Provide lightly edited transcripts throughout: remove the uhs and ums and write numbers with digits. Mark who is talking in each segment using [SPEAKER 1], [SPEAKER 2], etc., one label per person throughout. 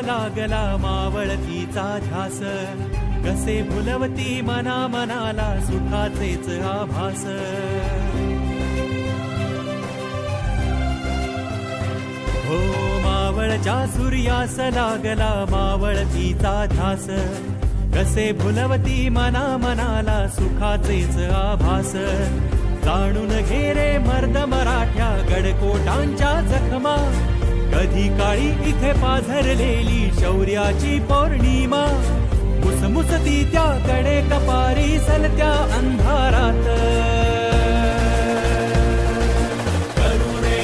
[SPEAKER 1] लागला मावळतीचा ध्यास, कसे भुलवती मना मनाला सुखाचेच आभास। हो मावळच्या सूर्यास लागला मावळतीचा ध्यास, कसे भुलवती मना मनाला सुखाचेच आभास। जाणून घे रे मर्द मराठ्या गडकोटांच्या जखमा, कधी काळी इथे पाझरलेली शौर्याची पौर्णिमा। मुसमुसती त्या कडे कपारी सलत्या अंधारात, करू रे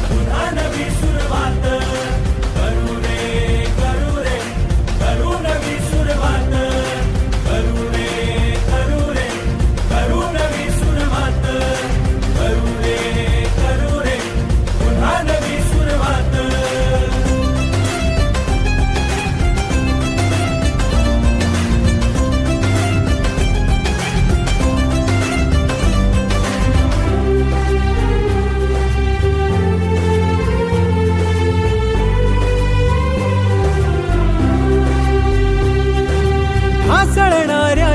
[SPEAKER 1] पुन्हा नवी सुरुवात, करू रे करू नवी सुरुवात, करू रे करू नवी सुरुवात, करू रे पुन्हा नवी सुरुवात। ढासळणाऱ्या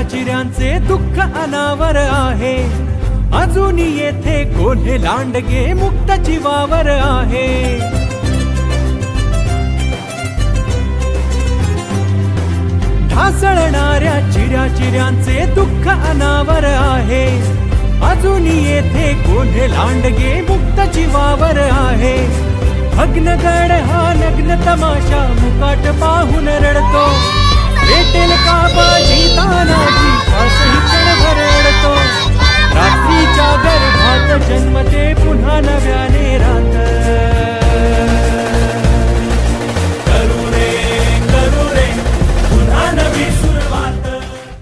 [SPEAKER 1] चिऱ्यांचे दुःख अनावर आहे, अजून येथे कोल्हे लांडगे मुक्त जीवावर आहे। ढासळणाऱ्या चिऱ्यांचे दुःख अनावर आहे, अजून येथे कोल्हे लांडगे मुक्त जीवावर आहे। भग्नगड हा नग्न तमाशा मुकाट पाहून रडतो, भेटेल का बाजी तानाजी असही क्षणभर रडतो। रात्रीच्या गर्भात जन्मते